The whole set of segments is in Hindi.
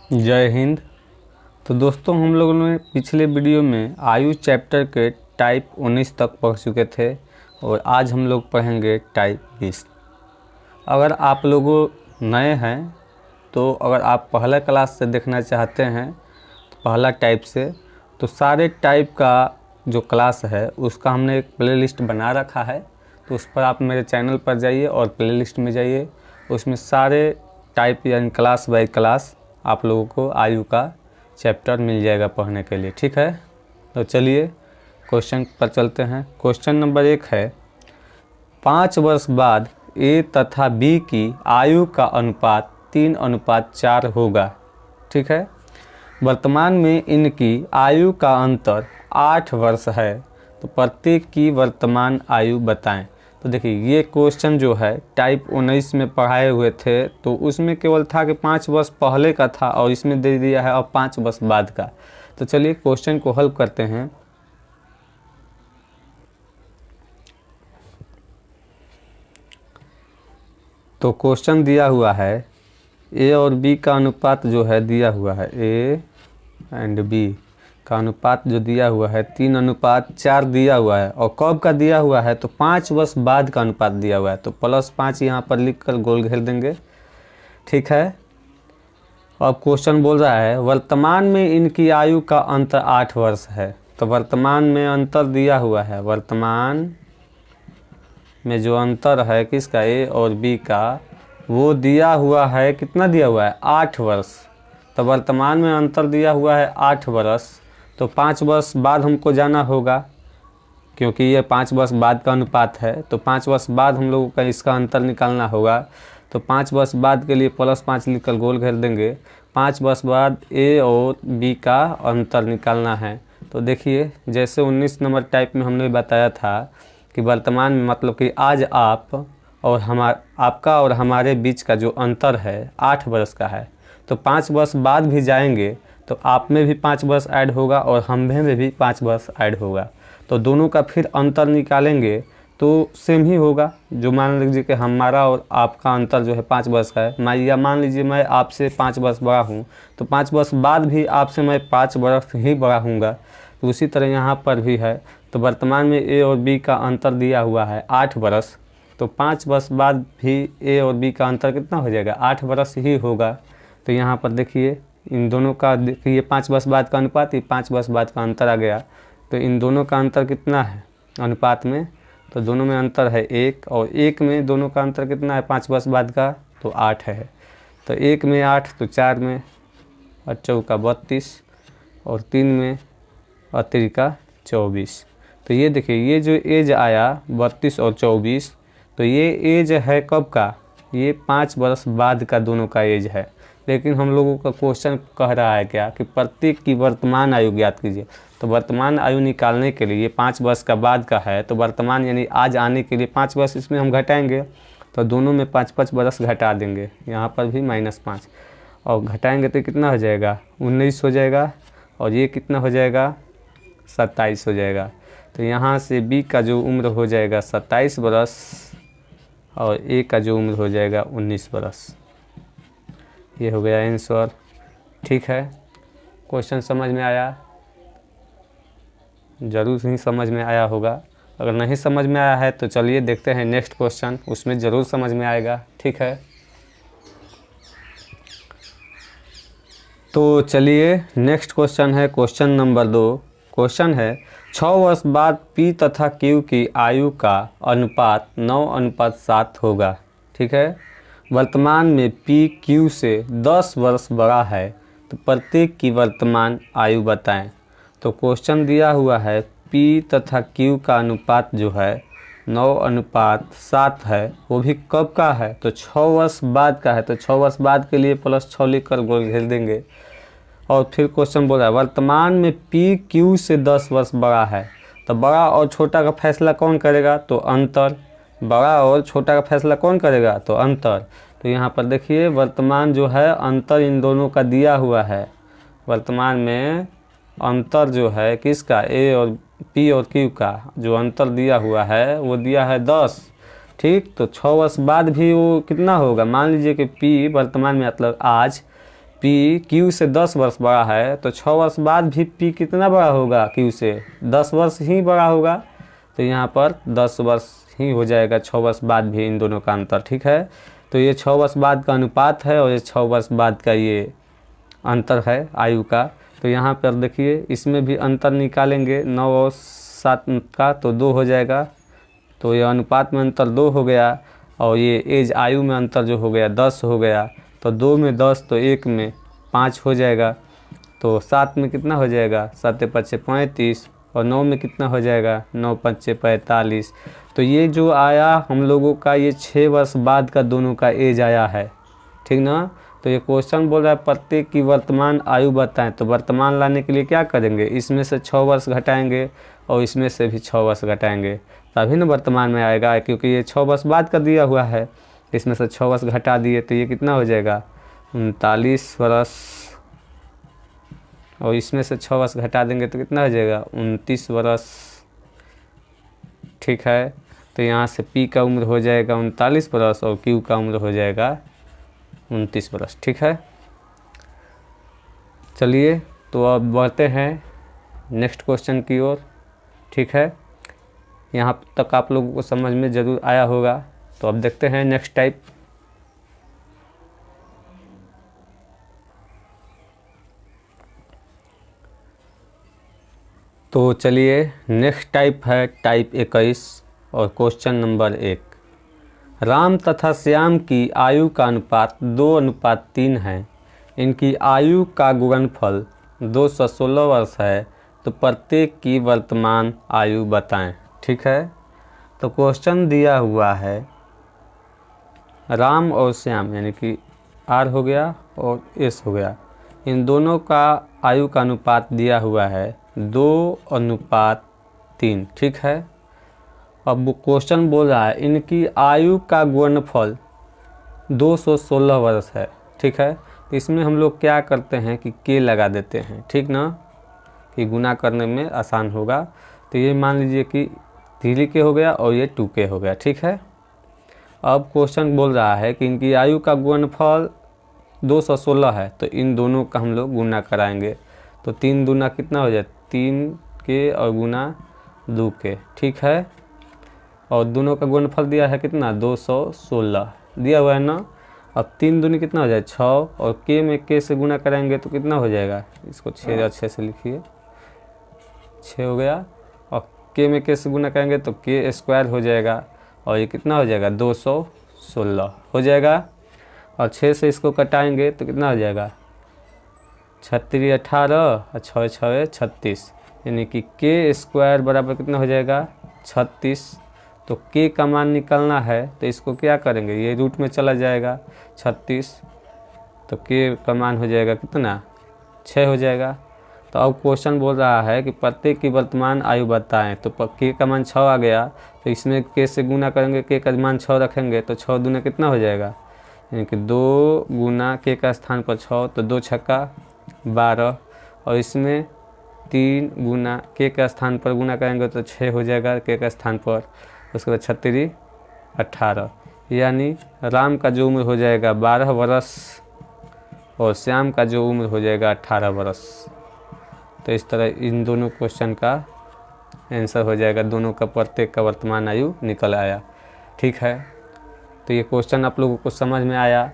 जय हिंद। तो दोस्तों, हम लोगों ने पिछले वीडियो में आयु चैप्टर के टाइप 19 तक पढ़ चुके थे और आज हम लोग पढ़ेंगे टाइप 20। अगर आप लोगों नए हैं तो अगर आप पहला क्लास से देखना चाहते हैं तो पहला टाइप से, तो सारे टाइप का जो क्लास है उसका हमने एक प्लेलिस्ट बना रखा है। तो उस पर आप मेरे चैनल पर जाइए और प्लेलिस्ट में जाइए, उसमें सारे टाइप यानी क्लास बाय क्लास आप लोगों को आयु का चैप्टर मिल जाएगा पढ़ने के लिए। ठीक है, तो चलिए क्वेश्चन पर चलते हैं। क्वेश्चन नंबर 1 है, 5 वर्ष बाद ए तथा बी की आयु का अनुपात 3:4 होगा। ठीक है, वर्तमान में इनकी आयु का अंतर 8 वर्ष है, तो प्रत्येक की वर्तमान आयु बताएं। तो देखिए, ये क्वेश्चन जो है टाइप 19 में पढ़ाए हुए थे, तो उसमें केवल था कि 5 वर्ष पहले का था और इसमें दे दिया है अब 5 वर्ष बाद का। तो चलिए क्वेश्चन को हल करते हैं। तो क्वेश्चन दिया हुआ है ए और बी का अनुपात जो है दिया हुआ है, ए एंड बी का अनुपात जो दिया हुआ है 3:4 दिया हुआ है, और कब का दिया हुआ है तो 5 वर्ष बाद का अनुपात दिया हुआ है। तो +5 यहाँ पर लिख कर गोल घेर देंगे। ठीक है, अब क्वेश्चन बोल रहा है वर्तमान में इनकी आयु का अंतर 8 वर्ष है। तो वर्तमान में अंतर दिया हुआ है, वर्तमान में जो अंतर है किसका, ए और बी का, वो दिया हुआ है, कितना दिया हुआ है 8 वर्ष। तो वर्तमान में अंतर दिया हुआ है 8 वर्ष, तो 5 वर्ष बाद हमको जाना होगा क्योंकि ये 5 वर्ष बाद का अनुपात है। तो 5 वर्ष बाद हम लोगों का इसका अंतर निकालना होगा। तो 5 वर्ष बाद के लिए +5 लिखकर गोल घेर देंगे। 5 वर्ष बाद ए और बी का अंतर निकालना है। तो देखिए, जैसे 19 नंबर टाइप में हमने बताया था कि वर्तमान में मतलब कि आज आप और आपका और हमारे बीच का जो अंतर है 8 वर्ष का है। तो 5 वर्ष बाद भी जाएंगे तो आप में भी 5 वर्ष ऐड होगा और हम में भी 5 वर्ष ऐड होगा। तो दोनों का फिर अंतर निकालेंगे तो सेम ही होगा। जो मान लीजिए कि हमारा और आपका अंतर जो है 5 वर्ष का है, या मान लीजिए मैं आपसे 5 वर्ष बड़ा हूँ, तो 5 वर्ष बाद भी आपसे मैं 5 वर्ष ही बड़ा हूँगा। तो उसी तरह यहाँ पर भी है। तो वर्तमान में ए और बी का अंतर दिया हुआ है 8 वर्ष, तो 5 वर्ष बाद भी ए और बी का अंतर कितना हो जाएगा, 8 वर्ष ही होगा। तो यहाँ पर देखिए, इन दोनों का देखिए 5 वर्ष बाद का अनुपात, ये 5 वर्ष बाद का अंतर आ गया। तो इन दोनों का अंतर कितना है अनुपात में, तो दोनों में अंतर है 1, और 1 में दोनों का अंतर कितना है 5 वर्ष बाद का, तो 8 है। तो 1 में 8, तो 4 में 8 का 32, और 3 में 8 का 24। तो ये देखिए, ये जो एज आया 32 और 24, तो ये एज है कब का, ये 5 वर्ष बाद का दोनों का एज है। लेकिन हम लोगों का क्वेश्चन कह रहा है क्या कि प्रत्येक की वर्तमान आयु ज्ञात कीजिए। तो वर्तमान आयु निकालने के लिए 5 वर्ष का बाद का है, तो वर्तमान यानी आज आने के लिए 5 वर्ष इसमें हम घटाएंगे। तो दोनों में 5-5 वर्ष घटा देंगे, यहाँ पर भी -5, और घटाएंगे तो कितना हो जाएगा 19 हो जाएगा, और ये कितना हो जाएगा 27 हो जाएगा। तो यहाँ से बी का जो उम्र हो जाएगा 27 वर्ष, और ए का जो उम्र हो जाएगा 19 वर्ष। ये हो गया आंसर। ठीक है, क्वेश्चन समझ में आया, ज़रूर ही समझ में आया होगा। अगर नहीं समझ में आया है तो चलिए देखते हैं नेक्स्ट क्वेश्चन, उसमें ज़रूर समझ में आएगा। ठीक है, तो चलिए नेक्स्ट क्वेश्चन है क्वेश्चन नंबर 2। क्वेश्चन है 6 वर्ष बाद पी तथा क्यू की आयु का अनुपात 9:7 होगा। ठीक है, वर्तमान में पी क्यू से 10 वर्ष बड़ा है, तो प्रत्येक की वर्तमान आयु बताएं। तो क्वेश्चन दिया हुआ है पी तथा क्यू का अनुपात जो है 9:7 है, वो भी कब का है, तो 6 वर्ष बाद का है। तो 6 वर्ष बाद के लिए +6 लिख कर गोल घेर देंगे। और फिर क्वेश्चन बोल रहा है वर्तमान में पी क्यू से 10 वर्ष बड़ा है, तो बड़ा और छोटा का फैसला कौन करेगा, तो अंतर। बड़ा और छोटा का फैसला कौन करेगा, तो अंतर। तो यहाँ पर देखिए, वर्तमान जो है अंतर इन दोनों का दिया हुआ है। वर्तमान में अंतर जो है किसका, ए और पी और क्यू का जो अंतर दिया हुआ है वो दिया है 10। ठीक, तो 6 वर्ष बाद भी वो कितना होगा, मान लीजिए कि पी वर्तमान में मतलब आज पी क्यू से 10 वर्ष बड़ा है तो 6 वर्ष बाद भी पी कितना बड़ा होगा, क्यू से 10 वर्ष ही बड़ा होगा। तो यहाँ पर 10 वर्ष ही हो जाएगा 6 वर्ष बाद भी इन दोनों का अंतर। ठीक है, तो ये 6 वर्ष बाद का अनुपात है और ये 6 वर्ष बाद का ये अंतर है आयु का। तो यहाँ पर देखिए इसमें भी अंतर निकालेंगे 9 और 7 का तो 2 हो जाएगा। तो ये अनुपात में अंतर 2 हो गया और ये एज आयु में अंतर जो हो गया 10 हो गया। तो 2 में 10 तो 1 में 5 हो जाएगा। तो 7 में कितना हो जाएगा, 7 पच्चे 35 और 9 में कितना हो जाएगा, 9 पच्चे 45। तो ये जो आया हम लोगों का ये 6 वर्ष बाद का दोनों का एज आया है। ठीक ना। तो ये क्वेश्चन बोल रहा है प्रत्येक की वर्तमान आयु बताएं। तो वर्तमान लाने के लिए क्या करेंगे, इसमें से 6 वर्ष घटाएंगे और इसमें से भी 6 वर्ष घटाएंगे तभी ना वर्तमान में आएगा, क्योंकि ये 6 वर्ष बाद का दिया हुआ है। इसमें से 6 वर्ष घटा दिए तो ये कितना हो जाएगा, 39 वर्ष और इसमें से 6 वर्ष घटा देंगे तो कितना हो जाएगा, 29 वर्ष। ठीक है, तो यहाँ से पी का उम्र हो जाएगा 39 वर्ष और क्यू का उम्र हो जाएगा 29 वर्ष। ठीक है, चलिए तो अब बढ़ते हैं नेक्स्ट क्वेश्चन की ओर। ठीक है, यहाँ तक आप लोगों को समझ में ज़रूर आया होगा। तो अब देखते हैं नेक्स्ट टाइप। तो चलिए नेक्स्ट टाइप है टाइप 21 और क्वेश्चन नंबर 1। राम तथा श्याम की आयु का अनुपात 2:3 है। इनकी आयु का गुणनफल 216 वर्ष है। तो प्रत्येक की वर्तमान आयु बताएं। ठीक है, तो क्वेश्चन दिया हुआ है राम और श्याम यानी कि आर हो गया और एस हो गया, इन दोनों का आयु का अनुपात दिया हुआ है 2:3। ठीक है, अब वो क्वेश्चन बोल रहा है इनकी आयु का गुणनफल 216 वर्ष है। ठीक है, तो इसमें हम लोग क्या करते हैं कि के लगा देते हैं। ठीक ना, कि गुना करने में आसान होगा। तो ये मान लीजिए कि 3k हो गया और ये 2k हो गया। ठीक है, अब क्वेश्चन बोल रहा है कि इनकी आयु का गुणनफल 216 है तो इन दोनों का हम लोग गुना कराएंगे। तो 3 दूना कितना हो जाए, 3k और गुना 2k। ठीक है, और दोनों का गुणनफल दिया है कितना, 216 दिया हुआ है ना। अब 3 दूनी कितना हो जाए 6 और k में k से गुना कराएंगे तो कितना हो जाएगा, इसको 6 अच्छे से लिखिए, 6 हो गया और k में k से गुना करेंगे तो k स्क्वायर हो जाएगा और ये कितना हो जाएगा 216 हो जाएगा। और 6 से इसको कटाएंगे तो कितना हो जाएगा 36 18 और 6 6 36 यानी कि k स्क्वायर बराबर कितना हो जाएगा 36। तो k का मान निकालना है तो इसको क्या करेंगे, ये रूट में चला जाएगा 36 तो k का मान हो जाएगा कितना 6 हो जाएगा। तो अब क्वेश्चन बोल रहा है कि प्रत्येक की वर्तमान आयु बताएं। तो k का मान 6 आ गया तो इसमें k से गुना करेंगे, k का मान 6 रखेंगे तो 6 दूना कितना हो जाएगा, यानी कि 2 गुना k का स्थान पर 6 तो 2 छक्का 12 और इसमें 3 गुना k का स्थान पर गुना करेंगे तो 6 हो जाएगा k का स्थान पर। उसके बाद 36 18 यानी राम का जो उम्र हो जाएगा 12 वर्ष और श्याम का जो उम्र हो जाएगा 18 वर्ष। तो इस तरह इन दोनों क्वेश्चन का आंसर हो जाएगा, दोनों का प्रत्येक का वर्तमान आयु निकल आया। ठीक है, तो ये क्वेश्चन आप लोगों को समझ में आया।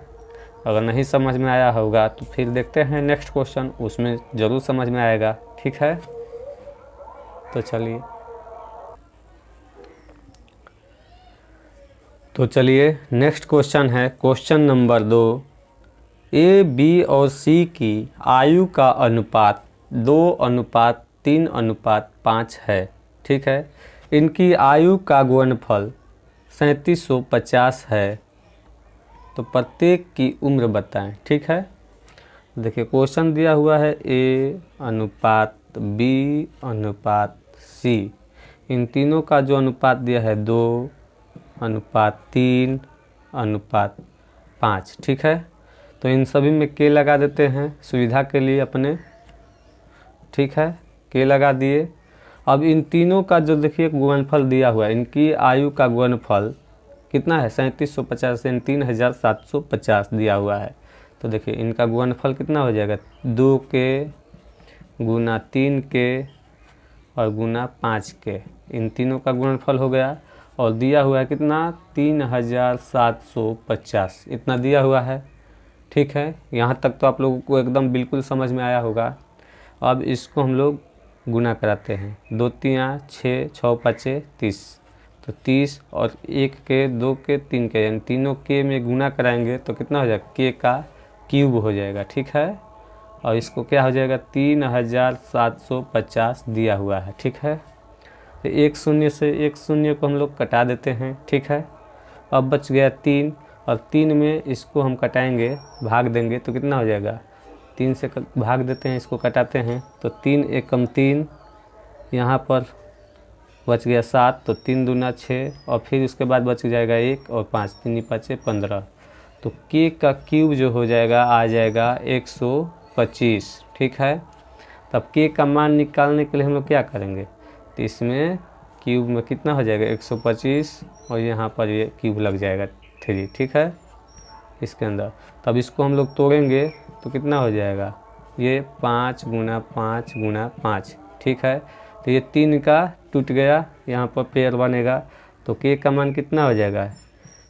अगर नहीं समझ में आया होगा तो फिर देखते हैं नेक्स्ट क्वेश्चन, उसमें ज़रूर समझ में आएगा। ठीक है, तो चलिए नेक्स्ट क्वेश्चन है क्वेश्चन नंबर 2। ए बी और सी की आयु का अनुपात 2:3:5 है। ठीक है, इनकी आयु का गुणनफल 3750 है। तो प्रत्येक की उम्र बताएं। ठीक है, देखिए क्वेश्चन दिया हुआ है A:B:C, इन तीनों का जो अनुपात दिया है 2:3:5। ठीक है, तो इन सभी में k लगा देते हैं सुविधा के लिए अपने। ठीक है, k लगा दिए। अब इन तीनों का जो देखिए गुणनफल दिया हुआ है, इनकी आयु का गुणनफल कितना है 3750 यानी 3750 दिया हुआ है। तो देखिए इनका गुणनफल कितना हो जाएगा, 2 के गुना 3 के और गुना 5 के, इन तीनों का गुणनफल हो गया। और दिया हुआ है कितना, 3750, इतना दिया हुआ है। ठीक है, यहाँ तक तो आप लोगों को एकदम बिल्कुल समझ में आया होगा। अब इसको हम लोग गुना कराते हैं, 2 3 6 6 5 30, तो 30 और 1 के 2 के 3 के, यानी तीनों के में गुना कराएंगे तो कितना हो जाएगा, के का क्यूब हो जाएगा। ठीक है, और इसको क्या हो जाएगा, 3750 दिया हुआ है। ठीक है, तो एक शून्य से एक शून्य को हम लोग कटा देते हैं। ठीक है, अब बच गया 3, और 3 में इसको हम कटाएंगे, भाग देंगे तो कितना हो जाएगा, 3 से भाग देते हैं, इसको कटाते हैं तो 3 एकम 3, यहाँ पर बच गया 7, तो 3 दूना 6, और फिर उसके बाद बच जाएगा 1 और 5, 3 5 15, तो के का क्यूब जो हो जाएगा आ जाएगा 125। ठीक है, तब के का मान निकालने के लिए हम लोग क्या करेंगे, तो इसमें क्यूब में कितना हो जाएगा 125, और यहाँ पर ये क्यूब लग जाएगा 3। ठीक है, इसके अंदर तब इसको हम लोग तोड़ेंगे तो कितना हो जाएगा, ये 5 गुना 5 गुना 5। ठीक है, तो ये 3 का टूट गया, यहाँ पर पेयर बनेगा, तो के का मान कितना हो जाएगा,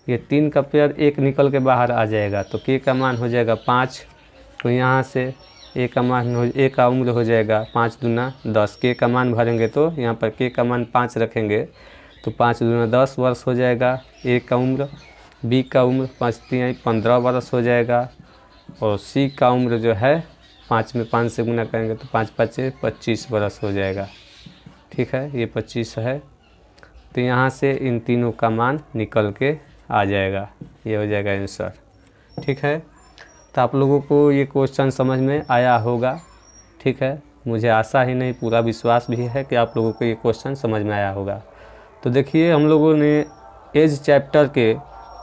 ये 3 का पेयर 1 निकल के बाहर आ जाएगा, तो के का मान हो जाएगा 5। तो यहाँ से ए का मान ए का उम्र हो जाएगा 5 दूना 10, के का मान भरेंगे तो यहाँ पर के का मान 5 रखेंगे तो 5 दूना 10 वर्ष हो जाएगा ए का उम्र। बी का उम्र 5 3 15 वर्ष हो जाएगा, और सी का उम्र जो है 5 में 5 से गुना करेंगे तो 5 5 25 वर्ष हो जाएगा। ठीक है, ये 25 है, तो यहाँ से इन तीनों का मान निकल के आ जाएगा, ये हो जाएगा आंसर। ठीक है, तो आप लोगों को ये क्वेश्चन समझ में आया होगा। ठीक है, मुझे आशा ही नहीं पूरा विश्वास भी है कि आप लोगों को ये क्वेश्चन समझ में आया होगा। तो देखिए हम लोगों ने एज चैप्टर के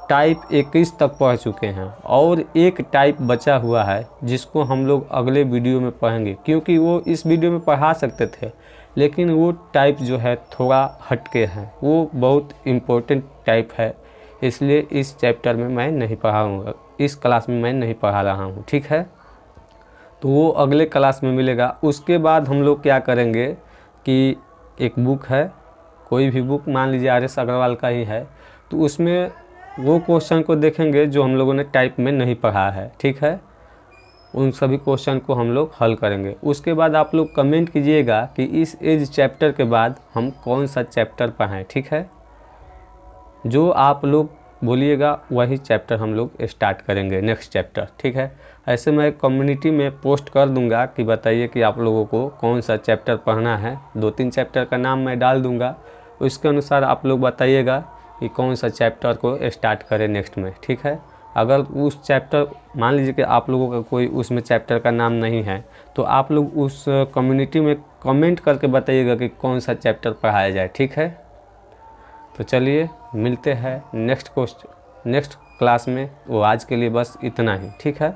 टाइप 21 तक पढ़ चुके हैं, और एक टाइप बचा हुआ है जिसको हम लोग अगले वीडियो में पढ़ेंगे, क्योंकि वो इस वीडियो में पढ़ा सकते थे लेकिन वो टाइप जो है थोड़ा हटके है, वो बहुत इम्पोर्टेंट टाइप है, इसलिए इस चैप्टर में मैं नहीं पढ़ाऊँगा, इस क्लास में मैं नहीं पढ़ा रहा हूँ। ठीक है, तो वो अगले क्लास में मिलेगा। उसके बाद हम लोग क्या करेंगे कि एक बुक है, कोई भी बुक मान लीजिए RS अग्रवाल का ही है, तो उसमें वो क्वेश्चन को देखेंगे जो हम लोगों ने टाइप में नहीं पढ़ा है। ठीक है, उन सभी क्वेश्चन को हम लोग हल करेंगे। उसके बाद आप लोग कमेंट कीजिएगा कि इस एज चैप्टर के बाद हम कौन सा चैप्टर पढ़ें। ठीक है, जो आप लोग बोलिएगा वही चैप्टर हम लोग स्टार्ट करेंगे, नेक्स्ट चैप्टर। ठीक है, ऐसे मैं कम्युनिटी में पोस्ट कर दूंगा कि बताइए कि आप लोगों को कौन सा चैप्टर पढ़ना है, 2-3 चैप्टर का नाम मैं डाल दूंगा, उसके अनुसार आप लोग बताइएगा कि कौन सा चैप्टर को स्टार्ट करें नेक्स्ट में। ठीक है, अगर उस चैप्टर मान लीजिए कि आप लोगों का कोई उसमें चैप्टर का नाम नहीं है, तो आप लोग उस कम्युनिटी में कमेंट करके बताइएगा कि कौन सा चैप्टर पढ़ाया जाए। ठीक है, तो चलिए मिलते हैं नेक्स्ट क्लास में। वो आज के लिए बस इतना ही। ठीक है।